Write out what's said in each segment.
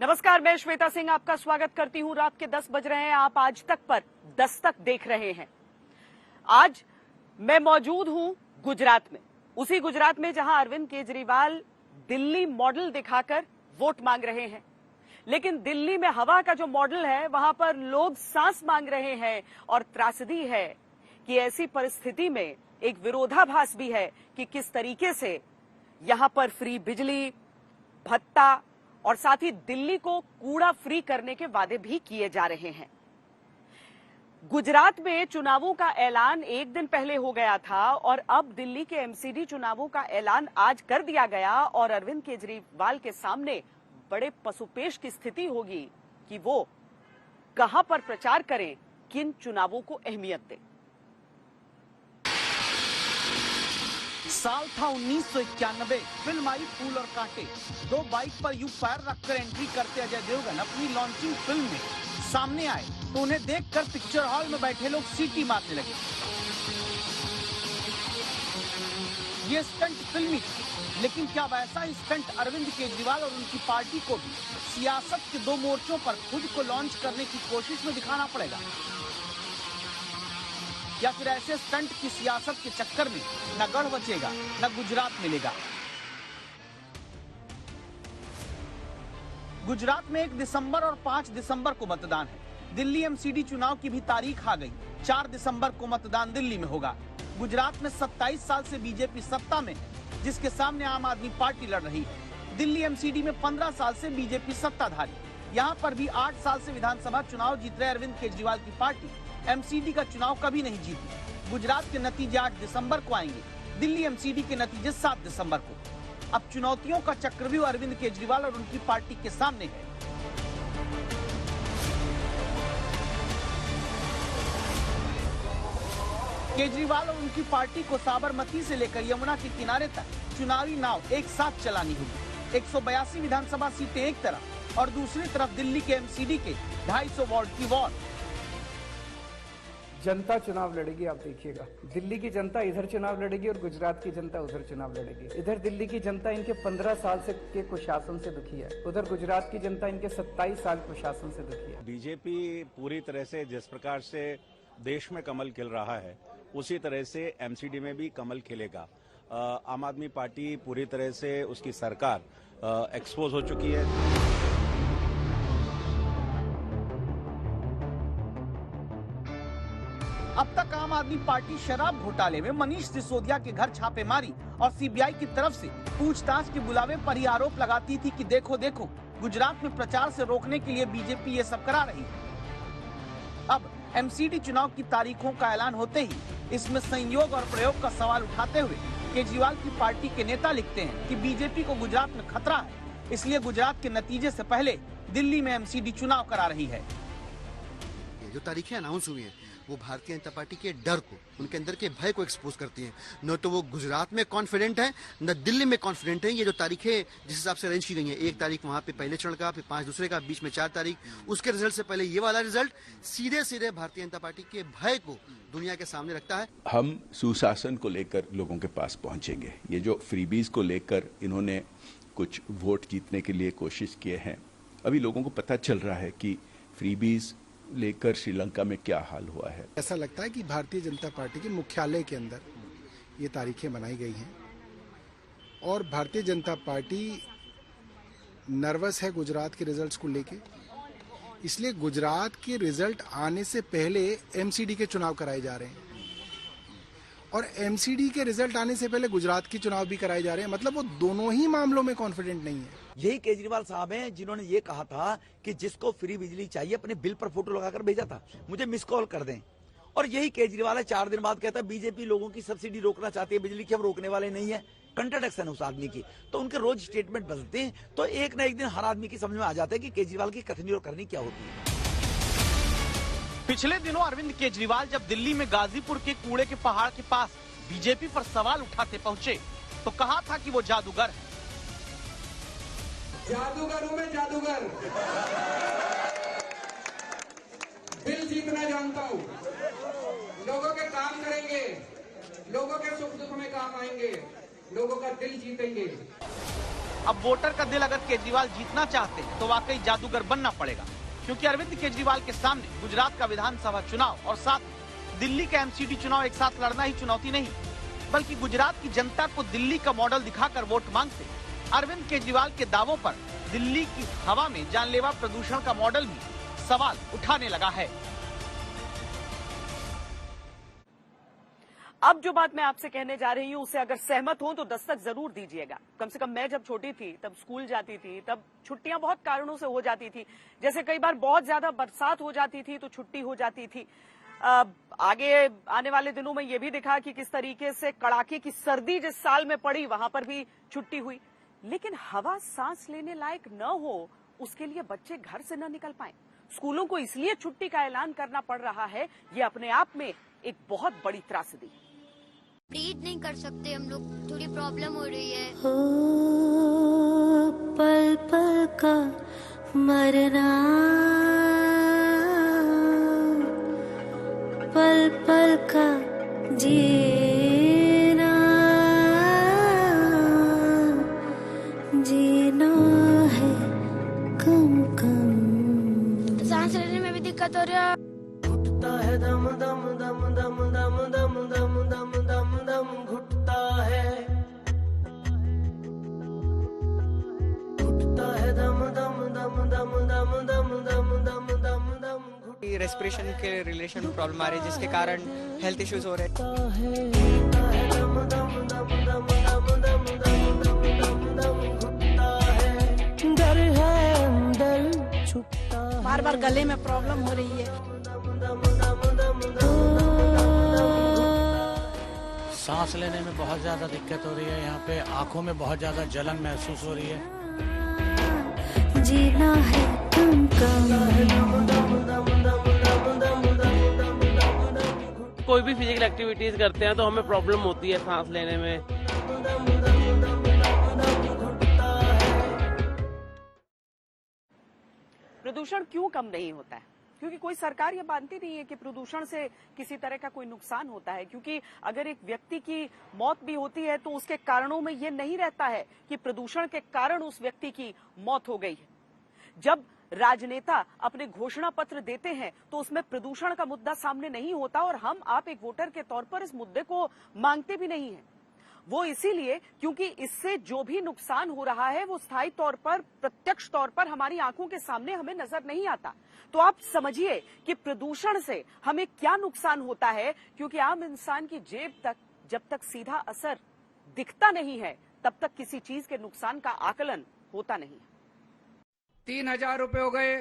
नमस्कार, मैं श्वेता सिंह आपका स्वागत करती हूं। रात के 10 बज रहे हैं। आप आज तक पर दस्तक देख रहे हैं। आज मैं मौजूद हूं गुजरात में, उसी गुजरात में जहां अरविंद केजरीवाल दिल्ली मॉडल दिखाकर वोट मांग रहे हैं। लेकिन दिल्ली में हवा का जो मॉडल है, वहां पर लोग सांस मांग रहे हैं। और त्रासदी है कि ऐसी परिस्थिति में एक विरोधाभास भी है कि किस तरीके से यहां पर फ्री बिजली, भत्ता और साथ ही दिल्ली को कूड़ा फ्री करने के वादे भी किए जा रहे हैं। गुजरात में चुनावों का ऐलान एक दिन पहले हो गया था और अब दिल्ली के एमसीडी चुनावों का ऐलान आज कर दिया गया और अरविंद केजरीवाल के सामने बड़े पसुपेश की स्थिति होगी कि वो कहां पर प्रचार करें, किन चुनावों को अहमियत दें। साल था 1991। फिल्म आई फूल और कांटे। दो बाइक पर यू पैर रखकर एंट्री करते अजय देवगन अपनी लॉन्चिंग फिल्म में सामने आए तो उन्हें देखकर पिक्चर हॉल में बैठे लोग सीटी मारने लगे। ये स्टंट फिल्मी थी, लेकिन क्या वैसा ही स्टंट अरविंद केजरीवाल और उनकी पार्टी को भी सियासत के दो मोर्चों पर खुद को लॉन्च करने की कोशिश में दिखाना पड़ेगा, या फिर ऐसे स्टंट की सियासत के चक्कर में न गढ़ बचेगा न गुजरात मिलेगा। गुजरात में 1 दिसंबर और 5 दिसंबर को मतदान है। दिल्ली एमसीडी चुनाव की भी तारीख आ गई। 4 दिसंबर को मतदान दिल्ली में होगा। गुजरात में 27 साल से बीजेपी सत्ता में, जिसके सामने आम आदमी पार्टी लड़ रही है। दिल्ली एमसीडी में 15 साल से बीजेपी सत्ताधारी। यहाँ पर भी 8 साल से विधानसभा चुनाव जीत रहे अरविंद केजरीवाल की पार्टी एमसीडी का चुनाव कभी नहीं जीती। गुजरात के नतीजे 8 दिसंबर को आएंगे, दिल्ली एमसीडी के नतीजे 7 दिसंबर को। अब चुनौतियों का चक्रव्यूह अरविंद केजरीवाल और उनकी पार्टी के सामने है। केजरीवाल और उनकी पार्टी को साबरमती से लेकर यमुना के किनारे तक चुनावी नाव एक साथ चलानी होगी। 182 विधानसभा सीटें एक तरफ और दूसरी तरफ दिल्ली के एमसीडी के 250 वार्ड की वॉर। जनता चुनाव लड़ेगी। आप देखिएगा, दिल्ली की जनता इधर चुनाव लड़ेगी और गुजरात की जनता उधर चुनाव लड़ेगी। इधर दिल्ली की जनता इनके 15 साल से के कुशासन से दुखी है, उधर गुजरात की जनता इनके 27 साल कुशासन से दुखी है। बीजेपी पूरी तरह से जिस प्रकार से देश में कमल खिल रहा है, उसी तरह से एमसीडी में भी कमल खिलेगा। आम आदमी पार्टी पूरी तरह से, उसकी सरकार एक्सपोज हो चुकी है। अब तक आम आदमी पार्टी शराब घोटाले में मनीष सिसोदिया के घर छापेमारी और सीबीआई की तरफ से पूछताछ के बुलावे पर ही आरोप लगाती थी कि देखो देखो, गुजरात में प्रचार से रोकने के लिए बीजेपी ये सब करा रही है। अब एमसीडी चुनाव की तारीखों का ऐलान होते ही इसमें संयोग और प्रयोग का सवाल उठाते हुए केजरीवाल की पार्टी के नेता लिखते हैं कि बीजेपी को गुजरात में खतरा है, इसलिए गुजरात के नतीजे से पहले दिल्ली में एमसीडी चुनाव करा रही है। जो तारीखें अनाउंस हुई हैं वो भारतीय जनता पार्टी के डर को, उनके अंदर के भय को एक्सपोज करती हैं। न तो वो गुजरात में कॉन्फिडेंट है, न दिल्ली में कॉन्फिडेंट है। ये जो तारीखें जिस हिसाब से अरेंज की गई हैं, 1 तारीख वहाँ पे पहले चरण का, फिर 5 दूसरे का, बीच में 4 तारीख, उसके रिजल्ट से पहले ये वाला रिजल्ट सीधे सीधे भारतीय जनता पार्टी के भय को दुनिया के सामने रखता है। हम सुशासन को लेकर लोगों के पास पहुंचेंगे। ये जो फ्रीबीज को लेकर इन्होंने कुछ वोट जीतने के लिए कोशिश किए हैं, अभी लोगों को पता चल रहा है कि फ्रीबीज लेकर श्रीलंका में क्या हाल हुआ है। ऐसा लगता है कि भारतीय जनता पार्टी के मुख्यालय के अंदर ये तारीखें बनाई गई हैं और भारतीय जनता पार्टी नर्वस है गुजरात के रिजल्ट्स को लेके, इसलिए गुजरात के रिजल्ट आने से पहले एमसीडी के चुनाव कराए जा रहे हैं और एमसीडी के रिजल्ट आने से पहले गुजरात के चुनाव भी कराए जा रहे हैं। मतलब वो दोनों ही मामलों में कॉन्फिडेंट नहीं है। यही केजरीवाल साहब हैं जिन्होंने ये कहा था कि जिसको फ्री बिजली चाहिए अपने बिल पर फोटो लगाकर भेजा था, मुझे मिस कॉल कर दें। और यही केजरीवाल है 4 दिन बाद कहता है बीजेपी लोगों की सब्सिडी रोकना चाहती है बिजली की, हम रोकने वाले नहीं है। कंट्राडिक्शन है उस आदमी की। तो उनके रोज स्टेटमेंट बदलते हैं तो एक न एक दिन हर आदमी की समझ में आ जाता है कि केजरीवाल की कथनी और करनी क्या होती है। पिछले दिनों अरविंद केजरीवाल जब दिल्ली में गाजीपुर के कूड़े के पहाड़ के पास बीजेपी पर सवाल उठाते पहुंचे तो कहा था कि वो जादूगर है। जादूगर हूं मैं, जादूगर। दिल जीतना जानता हूं, लोगों के काम करेंगे, लोगों के सुख दुख में काम आएंगे, लोगों का दिल जीतेंगे। अब वोटर का दिल अगर केजरीवाल जीतना चाहते हैं तो वाकई जादूगर बनना पड़ेगा, क्योंकि अरविंद केजरीवाल के सामने गुजरात का विधानसभा चुनाव और साथ दिल्ली का एमसीडी चुनाव एक साथ लड़ना ही चुनौती नहीं, बल्कि गुजरात की जनता को दिल्ली का मॉडल दिखाकर वोट मांगते अरविंद केजरीवाल के दावों पर दिल्ली की हवा में जानलेवा प्रदूषण का मॉडल भी सवाल उठाने लगा है। अब जो बात मैं आपसे कहने जा रही हूं उससे अगर सहमत हो तो दस्तक जरूर दीजिएगा। कम से कम मैं जब छोटी थी तब स्कूल जाती थी, तब छुट्टियां बहुत कारणों से हो जाती थी। जैसे कई बार बहुत ज्यादा बरसात हो जाती थी तो छुट्टी हो जाती थी। आगे आने वाले दिनों में यह भी दिखा कि किस तरीके से कड़ाके की सर्दी जिस साल में पड़ी वहां पर भी छुट्टी हुई। लेकिन हवा सांस लेने लायक न हो उसके लिए बच्चे घर से न निकल पाए, स्कूलों को इसलिए छुट्टी का ऐलान करना पड़ रहा है। ये अपने आप में एक बहुत बड़ी त्रासदी है। ब्रीथ नहीं कर सकते हम लोग, थोड़ी प्रॉब्लम हो रही है। हो पल पल का मरना, पल पल का जीना, जीना है कम कम। सांस लेने में भी दिक्कत हो रही है। घुटता है दम दम दम दम दम दम दम दम दम दम घुटता है, घुटता है दम दम दम दम दम दम दम दम दम दम। रेस्पिरेशन के रिलेशन प्रॉब्लम आ रही है जिसके कारण हेल्थ इश्यूज हो रहे हैं। डर है अंदर छुपता, बार बार गले में प्रॉब्लम हो रही है। सांस लेने में बहुत ज्यादा दिक्कत हो रही है। यहाँ पे आंखों में बहुत ज्यादा जलन महसूस हो रही है। जीना है कम कोई भी फिजिकल एक्टिविटीज करते हैं तो हमें प्रॉब्लम होती है सांस लेने में। प्रदूषण क्यों कम नहीं होता है? क्योंकि कोई सरकार ये मानती नहीं है कि प्रदूषण से किसी तरह का कोई नुकसान होता है। क्योंकि अगर एक व्यक्ति की मौत भी होती है तो उसके कारणों में ये नहीं रहता है कि प्रदूषण के कारण उस व्यक्ति की मौत हो गई है। जब राजनेता अपने घोषणा पत्र देते हैं तो उसमें प्रदूषण का मुद्दा सामने नहीं होता और हम आप एक वोटर के तौर पर इस मुद्दे को मांगते भी नहीं है। वो इसीलिए क्योंकि इससे जो भी नुकसान हो रहा है वो स्थायी तौर पर, प्रत्यक्ष तौर पर हमारी आंखों के सामने हमें नजर नहीं आता। तो आप समझिए कि प्रदूषण से हमें क्या नुकसान होता है, क्योंकि आम इंसान की जेब तक जब तक सीधा असर दिखता नहीं है तब तक किसी चीज के नुकसान का आकलन होता नहीं है। 3,000 रुपए हो गए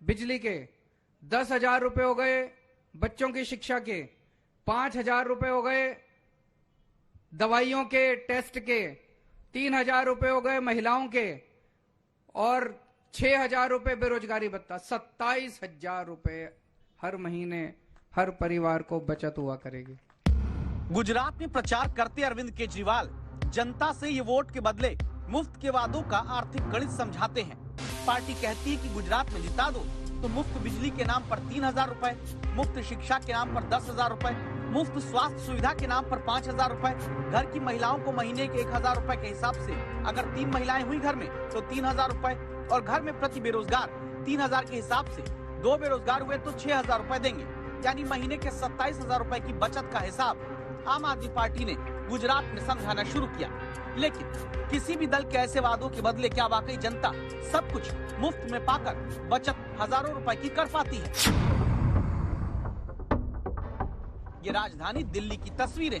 बिजली के, 10,000 रुपए हो गए बच्चों की शिक्षा के, 5,000 रुपए हो गए दवाइयों के, टेस्ट के, 3,000 रुपए हो गए महिलाओं के और 6,000 रुपए बेरोजगारी भत्ता। 27,000 रुपए हर महीने हर परिवार को बचत हुआ करेगी। गुजरात में प्रचार करते अरविंद केजरीवाल जनता से ये वोट के बदले मुफ्त के वादों का आर्थिक गणित समझाते हैं। पार्टी कहती है कि गुजरात में जिता दो तो मुफ्त बिजली के नाम पर 3,000 रुपए, मुफ्त शिक्षा के नाम पर 10,000 रुपए, मुफ्त स्वास्थ्य सुविधा के नाम पर 5,000 रुपए, घर की महिलाओं को महीने के 1,000 रुपए के हिसाब से अगर 3 महिलाएं हुई घर में तो 3,000 रुपए, और घर में प्रति बेरोजगार 3,000 के हिसाब से 2 बेरोजगार हुए तो 6,000 रुपए देंगे, यानी महीने के 27,000 रुपए की बचत का हिसाब आम आदमी पार्टी ने गुजरात में समझाना शुरू किया। लेकिन किसी भी दल के ऐसे वादों के बदले क्या वाकई जनता सब कुछ मुफ्त में पाकर बचत हजारों रुपए की कर पाती है? ये राजधानी दिल्ली की तस्वीरें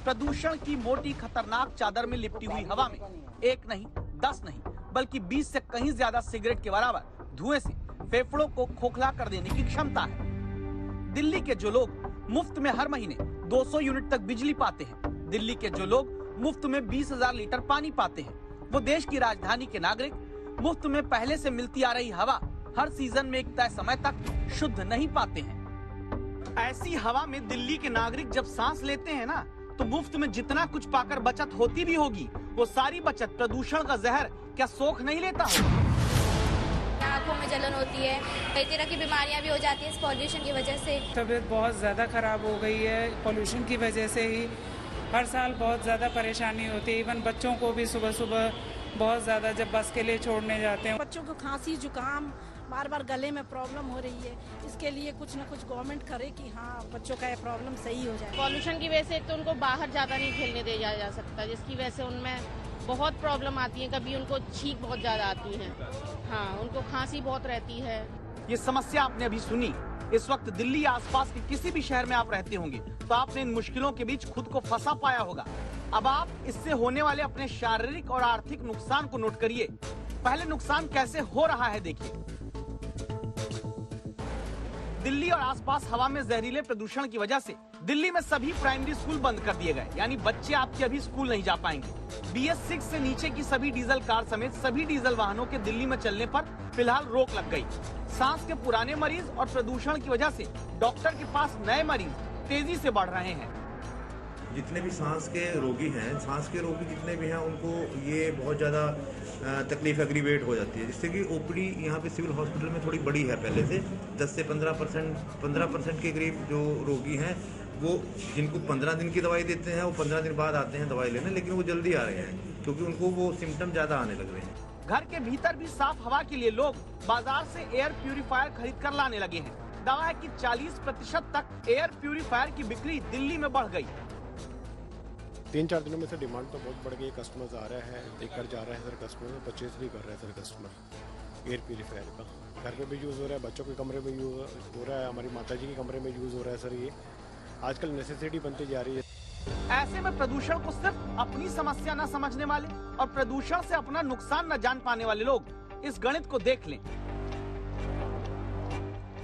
प्रदूषण की मोटी खतरनाक चादर में लिपटी हुई हवा में 1 नहीं 10 नहीं बल्कि 20 से कहीं ज्यादा सिगरेट के बराबर धुएं से फेफड़ों को खोखला कर देने की क्षमता है। दिल्ली के जो लोग मुफ्त में हर महीने 200 यूनिट तक बिजली पाते हैं, दिल्ली के जो लोग मुफ्त में 20,000 लीटर पानी पाते हैं, वो देश की राजधानी के नागरिक मुफ्त में पहले से मिलती आ रही हवा हर सीजन में एक तय समय तक शुद्ध नहीं पाते हैं। ऐसी हवा में दिल्ली के नागरिक जब सांस लेते हैं ना तो मुफ्त में जितना कुछ पाकर बचत होती भी होगी वो सारी बचत प्रदूषण का जहर क्या सोख नहीं लेता होगा? आंखों में जलन होती है, कई तरह की बीमारियां भी हो जाती है इस पॉल्यूशन की वजह से। तबीयत बहुत ज़्यादा खराब हो गई है पॉल्यूशन की वजह से ही। हर साल बहुत ज़्यादा परेशानी होती है। इवन बच्चों को भी सुबह सुबह बहुत ज़्यादा जब बस के लिए छोड़ने जाते हैं। बच्चों को खांसी जुकाम बार बार गले में प्रॉब्लम हो रही है, इसके लिए कुछ ना कुछ गवर्नमेंट करे कि हाँ बच्चों का ये प्रॉब्लम सही हो जाए। पॉल्यूशन की वजह से तो उनको बाहर ज़्यादा नहीं खेलने दिया जा सकता, जिसकी वजह से उनमें बहुत प्रॉब्लम आती है। कभी उनको छींक बहुत ज़्यादा आती है, हाँ उनको खांसी बहुत रहती है। ये समस्या आपने अभी सुनी। इस वक्त दिल्ली या आसपास के किसी भी शहर में आप रहते होंगे तो आपने इन मुश्किलों के बीच खुद को फंसा पाया होगा। अब आप इससे होने वाले अपने शारीरिक और आर्थिक नुकसान को नोट करिए। पहले नुकसान कैसे हो रहा है देखिए। दिल्ली और आसपास हवा में जहरीले प्रदूषण की वजह से दिल्ली में सभी प्राइमरी स्कूल बंद कर दिए गए, यानी बच्चे आपके अभी स्कूल नहीं जा पाएंगे। BS6 से नीचे की सभी डीजल कार समेत सभी डीजल वाहनों के दिल्ली में चलने पर फिलहाल रोक लग गई। सांस के पुराने मरीज और प्रदूषण की वजह से डॉक्टर के पास नए मरीज तेजी से बढ़ रहे हैं। जितने भी सांस के रोगी हैं, सांस के रोगी जितने भी हैं, उनको ये बहुत ज़्यादा तकलीफ एग्रीवेट हो जाती है, जिससे कि ओपीडी यहाँ पे सिविल हॉस्पिटल में थोड़ी बड़ी है पहले से। 10 से 15% के करीब जो रोगी हैं वो जिनको 15 दिन की दवाई देते हैं वो 15 दिन बाद आते हैं दवाई लेने, लेकिन वो जल्दी आ रहे हैं क्योंकि उनको वो सिम्टम ज़्यादा आने लग रहे हैं। घर के भीतर भी साफ हवा के लिए लोग बाजार से एयर प्यूरिफायर खरीद कर लाने लगे हैं। दावा है कि 40% तक एयर प्यूरिफायर की बिक्री दिल्ली में बढ़ गई। 3-4 दिनों में से डिमांड तो बहुत बढ़ गई। कस्टमर्स आ रहे हैं, लेकर जा रहे हैं सर, कस्टमर परचेज भी कर रहे हैं सर। कस्टमर एयर प्यूरिफायर का घर में भी यूज़ हो रहा है, बच्चों के कमरे में यूज़ हो रहा है, हमारी माताजी के कमरे में यूज़ हो रहा है सर। ये आजकल नेसेसिटी बनती जा रही है। ऐसे में प्रदूषण को सिर्फ अपनी समस्या न समझने वाले और प्रदूषण से अपना नुकसान न जान पाने वाले लोग इस गणित को देख लें।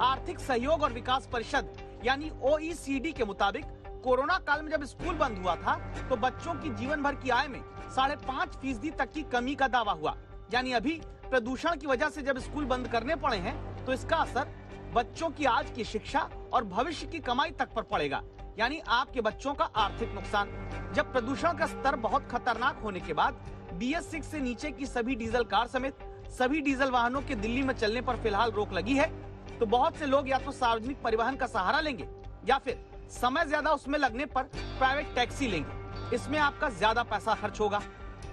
आर्थिक सहयोग और विकास परिषद यानी OECD के मुताबिक कोरोना काल में जब स्कूल बंद हुआ था तो बच्चों की जीवन भर की आय में 5.5% तक की कमी का दावा हुआ। यानी अभी प्रदूषण की वजह से जब स्कूल बंद करने पड़े हैं तो इसका असर बच्चों की आज की शिक्षा और भविष्य की कमाई तक पर पड़ेगा, यानी आपके बच्चों का आर्थिक नुकसान। जब प्रदूषण का स्तर बहुत खतरनाक होने के बाद BS6 से नीचे की सभी डीजल कार समेत सभी डीजल वाहनों के दिल्ली में चलने पर फिलहाल रोक लगी है तो बहुत से लोग या तो सार्वजनिक परिवहन का सहारा लेंगे या फिर समय ज्यादा उसमें लगने पर प्राइवेट टैक्सी लेंगे। इसमें आपका ज्यादा पैसा खर्च होगा।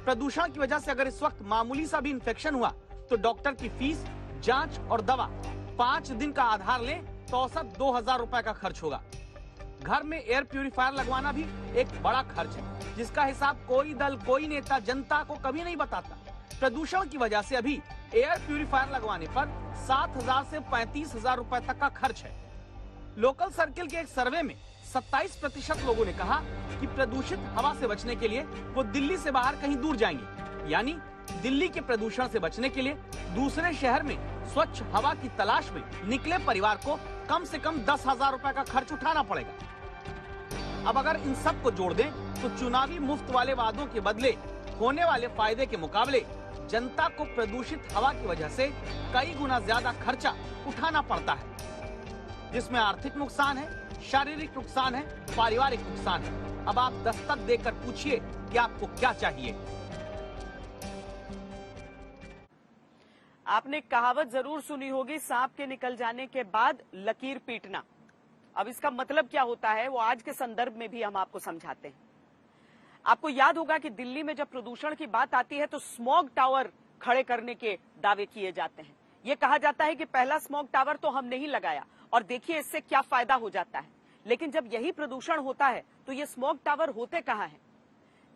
प्रदूषण की वजह से अगर इस वक्त मामूली सा भी इन्फेक्शन हुआ तो डॉक्टर की फीस, जांच और दवा 5 दिन का आधार लें तो औसत 2000 रुपए का खर्च होगा। घर में एयर प्यूरिफायर लगवाना भी एक बड़ा खर्च है जिसका हिसाब कोई दल, कोई नेता जनता को कभी नहीं बताता। प्रदूषण की वजह से अभी एयर प्यूरिफायर लगवाने पर 7000 से 35000 रुपए तक का खर्च है। लोकल सर्किल के एक सर्वे में 27% लोगों ने कहा कि प्रदूषित हवा से बचने के लिए वो दिल्ली से बाहर कहीं दूर जाएंगे, यानी दिल्ली के प्रदूषण से बचने के लिए दूसरे शहर में स्वच्छ हवा की तलाश में निकले परिवार को कम से कम 10,000 रुपए का खर्च उठाना पड़ेगा। अब अगर इन सब को जोड़ दें तो चुनावी मुफ्त वाले वादों के बदले होने वाले फायदे के मुकाबले जनता को प्रदूषित हवा की वजह से कई गुना ज्यादा खर्चा उठाना पड़ता है, जिसमें आर्थिक नुकसान है, शारीरिक नुकसान है, पारिवारिक नुकसान है। अब आप दस्तक देकर पूछिए कि आपको क्या चाहिए। आपने कहावत जरूर सुनी होगी, सांप के निकल जाने के बाद लकीर पीटना। अब इसका मतलब क्या होता है वो आज के संदर्भ में भी हम आपको समझाते हैं। आपको याद होगा कि दिल्ली में जब प्रदूषण की बात आती है तो स्मॉग टावर खड़े करने के दावे किए जाते हैं। ये कहा जाता है कि पहला स्मॉग टावर तो हमने ही लगाया और देखिए इससे क्या फायदा हो जाता है। लेकिन जब यही प्रदूषण होता है तो ये स्मॉग टावर होते कहाँ हैं,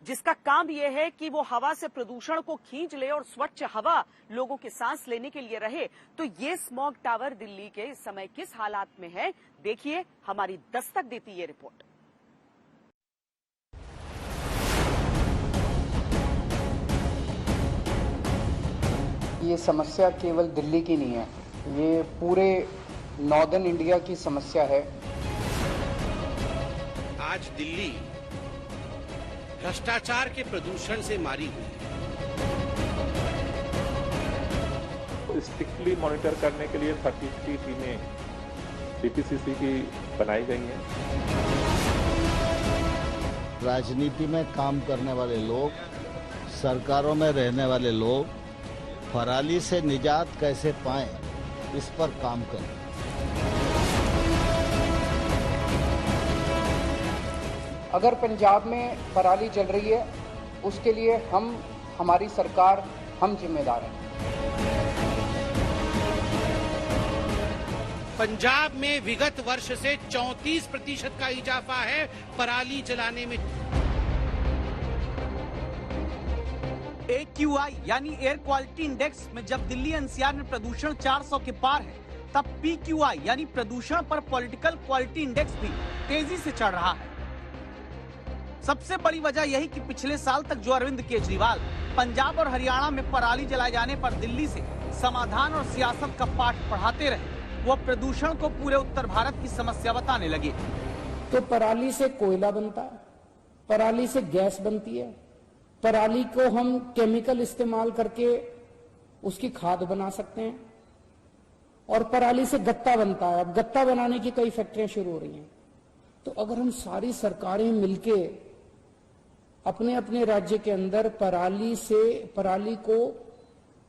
जिसका काम ये है कि वो हवा से प्रदूषण को खींच ले और स्वच्छ हवा लोगों के सांस लेने के लिए रहे। तो ये स्मॉग टावर दिल्ली के इस समय किस हालात में है, देखिए हमारी दस्तक देती ये रिपोर्ट। ये समस्या केवल दिल्ली की नहीं है, ये पूरे नॉर्दर्न इंडिया की समस्या है। आज दिल्ली भ्रष्टाचार के प्रदूषण से मारी हुई है। स्ट्रिक्टली मॉनिटर करने के लिए 33 टीमें DPCC की बनाई गई हैं। राजनीति में काम करने वाले लोग, सरकारों में रहने वाले लोग पराली से निजात कैसे पाएं, इस पर काम करें। अगर पंजाब में पराली जल रही है उसके लिए हम हमारी सरकार, हम जिम्मेदार हैं। पंजाब में विगत वर्ष से 34% का इजाफा है पराली जलाने में। AQI यानी एयर क्वालिटी इंडेक्स में जब दिल्ली एनसीआर में प्रदूषण 400 के पार है, तब PQI यानी प्रदूषण पर पॉलिटिकल क्वालिटी इंडेक्स भी तेजी से चढ़ रहा है। सबसे बड़ी वजह यही कि पिछले साल तक जो अरविंद केजरीवाल पंजाब और हरियाणा में पराली जलाए जाने पर दिल्ली से समाधान और सियासत का पाठ पढ़ाते रहे, वो प्रदूषण को पूरे उत्तर भारत की समस्या बताने लगे। तो पराली से कोयला बनता है, पराली से गैस बनती है, पराली को हम केमिकल इस्तेमाल करके उसकी खाद बना सकते हैं, और पराली से गत्ता बनता है। अब गत्ता बनाने की कई फैक्ट्रियां शुरू हो रही हैं। तो अगर हम सारी सरकारें मिलके अपने अपने राज्य के अंदर पराली को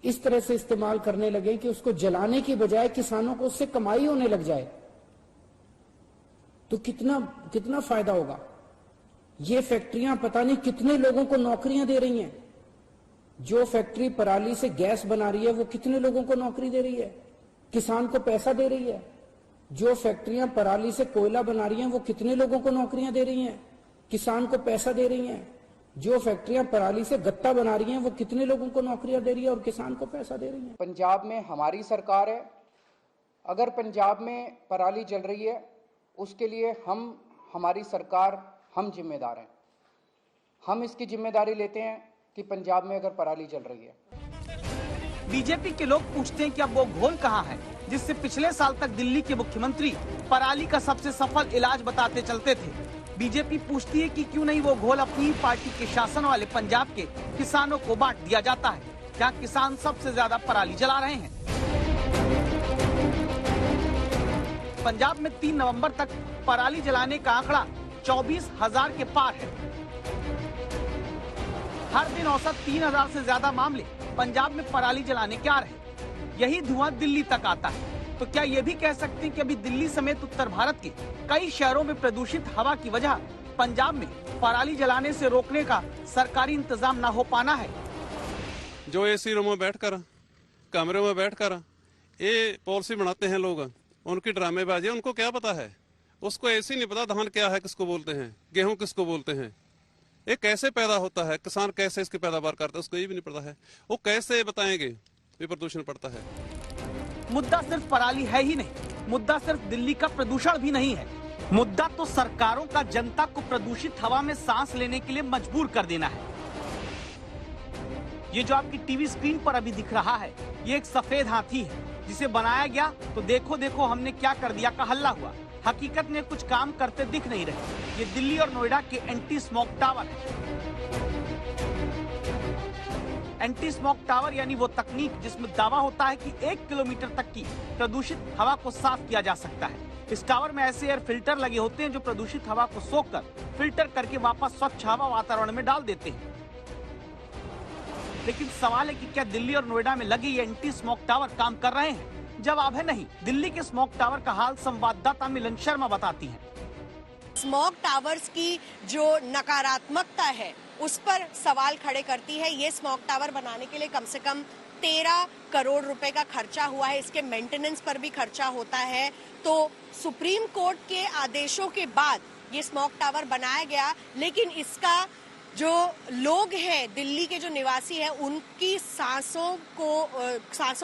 इस तरह से इस्तेमाल करने लगे कि उसको जलाने की बजाय किसानों को उससे कमाई होने लग जाए, तो कितना फायदा होगा। ये फैक्ट्रियां पता नहीं कितने लोगों को नौकरियां दे रही हैं। जो फैक्ट्री पराली से गैस बना रही है वो कितने लोगों को नौकरी दे रही है, किसान को पैसा दे रही है। जो फैक्ट्रियां पराली से कोयला बना रही हैं वो कितने लोगों को नौकरियां दे रही हैं, किसान को पैसा दे रही हैं। जो फैक्ट्रियां पराली से गत्ता बना रही हैं वो कितने लोगों को नौकरियां दे रही है और किसान को पैसा दे रही हैं। पंजाब में हमारी सरकार है। अगर पंजाब में पराली जल रही है उसके लिए हमारी सरकार, हम जिम्मेदार हैं। हम इसकी जिम्मेदारी लेते हैं कि पंजाब में अगर पराली जल रही है। बीजेपी के लोग पूछते हैं कि अब वो घोल कहाँ है जिससे पिछले साल तक दिल्ली के मुख्यमंत्री पराली का सबसे सफल इलाज बताते चलते थे। बीजेपी पूछती है कि क्यों नहीं वो घोल अपनी पार्टी के शासन वाले पंजाब के किसानों को बांट दिया जाता है, जहाँ किसान सबसे ज्यादा पराली जला रहे हैं। पंजाब में 3 नवंबर तक पराली जलाने का आंकड़ा 24,000 के पार है। हर दिन औसत 3,000 से ज्यादा मामले पंजाब में पराली जलाने के आ रहे। यही धुआं दिल्ली तक आता है। तो क्या ये भी कह सकते हैं कि अभी दिल्ली समेत उत्तर भारत के कई शहरों में प्रदूषित हवा की वजह पंजाब में पराली जलाने से रोकने का सरकारी इंतजाम न हो पाना है? जो एसी रूम में बैठकर, कमरे में बैठकर ये पॉलिसी बनाते हैं लोग, उनकी ड्रामेबाजी, उनको क्या पता है? उसको ऐसे नहीं पता धान क्या है, किसको बोलते हैं, गेहूं किसको बोलते हैं, ये कैसे पैदा होता है, किसान कैसे इसकी पैदावार करता है, उसको ये भी नहीं पता है। वो कैसे बताएंगे ये प्रदूषण पड़ता है? मुद्दा सिर्फ पराली है ही नहीं, मुद्दा सिर्फ दिल्ली का प्रदूषण भी नहीं है। मुद्दा तो सरकारों का जनता को प्रदूषित हवा में सांस लेने के लिए मजबूर कर देना है। ये जो आपकी टीवी स्क्रीन पर अभी दिख रहा है, ये एक सफेद हाथी है जिसे बनाया गया तो देखो देखो हमने क्या कर दिया का हल्ला हुआ। हकीकत में कुछ काम करते दिख नहीं रहे। ये दिल्ली और नोएडा के एंटी स्मोक टावर है। एंटी स्मोक टावर यानी वो तकनीक जिसमें दावा होता है कि 1 किलोमीटर तक की प्रदूषित हवा को साफ किया जा सकता है। इस टावर में ऐसे एयर फिल्टर लगे होते हैं जो प्रदूषित हवा को सोखकर फिल्टर करके वापस स्वच्छ हवा वातावरण में डाल देते हैं। लेकिन सवाल है कि क्या दिल्ली और नोएडा में लगे ये एंटी स्मोक टावर काम कर रहे हैं? जवाब है नहीं। दिल्ली के स्मोक टावर का हाल संवाददाता मिलन शर्मा बताती हैं। स्मोक टावर्स की जो नकारात्मकता है उस पर सवाल खड़े करती है। ये स्मोक टावर बनाने के लिए कम से कम 13 करोड़ रुपए का खर्चा हुआ है। इसके मेंटेनेंस पर भी खर्चा होता है। तो सुप्रीम कोर्ट के आदेशों के बाद ये स्मोक टावर बनाया गया, लेकिन इसका जो लोग हैं, दिल्ली के जो निवासी हैं, उनकी सांसों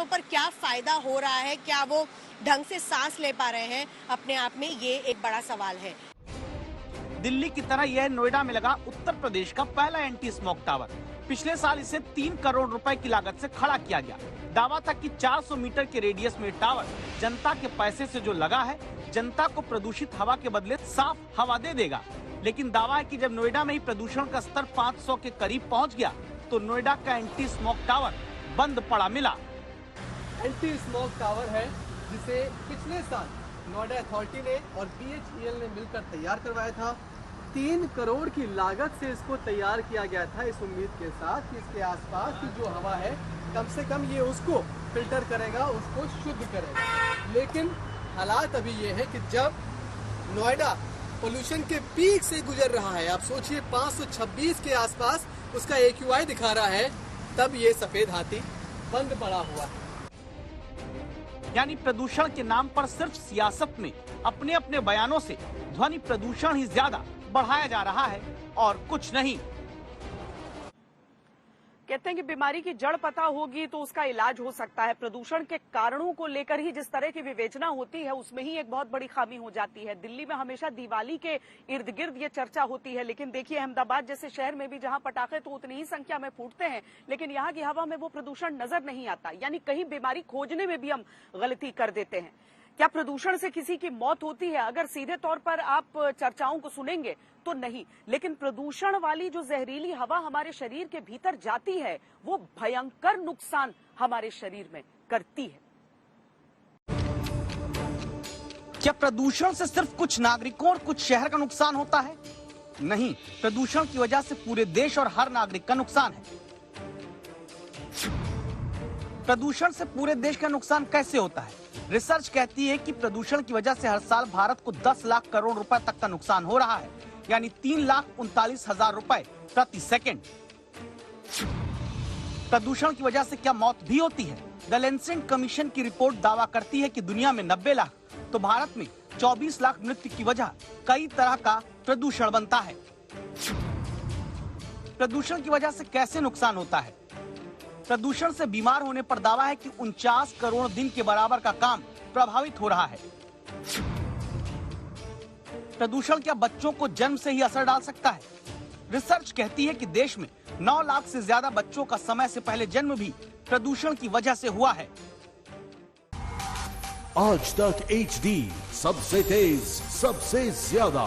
पर क्या फायदा हो रहा है, क्या वो ढंग से सांस ले पा रहे हैं, अपने आप में ये एक बड़ा सवाल है। दिल्ली की तरह यह नोएडा में लगा उत्तर प्रदेश का पहला एंटी स्मोक टावर। पिछले साल इसे 3 करोड़ रुपए की लागत से खड़ा किया गया। दावा था कि 400 मीटर के रेडियस में टावर जनता के पैसे से जो लगा है, जनता को प्रदूषित हवा के बदले साफ हवा दे देगा। लेकिन दावा है कि जब नोएडा में ही प्रदूषण का स्तर 500 के करीब पहुंच गया तो नोएडा का एंटी स्मोक टावर बंद पड़ा मिला। एंटी स्मोक टावर है जिसे पिछले साल नोएडा अथॉरिटी ने और BHEL ने मिलकर तैयार करवाया था। 3 करोड़ की लागत से इसको तैयार किया गया था, इस उम्मीद के साथ कि इसके आसपास की जो हवा है कम से कम ये उसको फिल्टर करेगा, उसको शुद्ध करेगा। लेकिन हालात अभी ये है कि जब नोएडा पोल्यूशन के पीक से गुजर रहा है, आप सोचिए 526 के आसपास उसका AQI दिखा रहा है, तब ये सफेद हाथी बंद पड़ा हुआ है। यानी प्रदूषण के नाम पर सिर्फ सियासत में अपने अपने बयानों से ध्वनि प्रदूषण ही ज्यादा बढ़ाया जा रहा है और कुछ नहीं। कहते हैं कि बीमारी की जड़ पता होगी तो उसका इलाज हो सकता है। प्रदूषण के कारणों को लेकर ही जिस तरह की विवेचना होती है उसमें ही एक बहुत बड़ी खामी हो जाती है। दिल्ली में हमेशा दिवाली के इर्द गिर्द ये चर्चा होती है, लेकिन देखिए अहमदाबाद जैसे शहर में भी जहां पटाखे तो उतनी ही संख्या में फूटते हैं, लेकिन यहाँ की हवा में वो प्रदूषण नजर नहीं आता। यानी कहीं बीमारी खोजने में भी हम गलती कर देते हैं। क्या प्रदूषण से किसी की मौत होती है? अगर सीधे तौर पर आप चर्चाओं को सुनेंगे तो नहीं, लेकिन प्रदूषण वाली जो जहरीली हवा हमारे शरीर के भीतर जाती है वो भयंकर नुकसान हमारे शरीर में करती है। क्या प्रदूषण से सिर्फ कुछ नागरिकों और कुछ शहर का नुकसान होता है? नहीं, प्रदूषण की वजह से पूरे देश और हर नागरिक का नुकसान है। प्रदूषण से पूरे देश का नुकसान कैसे होता है? रिसर्च कहती है कि प्रदूषण की वजह से हर साल भारत को 10 लाख करोड़ रुपए तक का नुकसान हो रहा है, यानी 3,39,000 रुपए प्रति सेकंड। प्रदूषण की वजह से क्या मौत भी होती है? द लैंसेट कमीशन की रिपोर्ट दावा करती है कि दुनिया में 90 लाख तो भारत में 24 लाख मृत्यु की वजह कई तरह का प्रदूषण बनता है। प्रदूषण की वजह से कैसे नुकसान होता है? प्रदूषण से बीमार होने पर दावा है कि 49 करोड़ दिन के बराबर का काम प्रभावित हो रहा है। प्रदूषण क्या बच्चों को जन्म से ही असर डाल सकता है? रिसर्च कहती है कि देश में 9 लाख से ज्यादा बच्चों का समय से पहले जन्म भी प्रदूषण की वजह से हुआ है। आज तक HD सबसे तेज सबसे ज्यादा।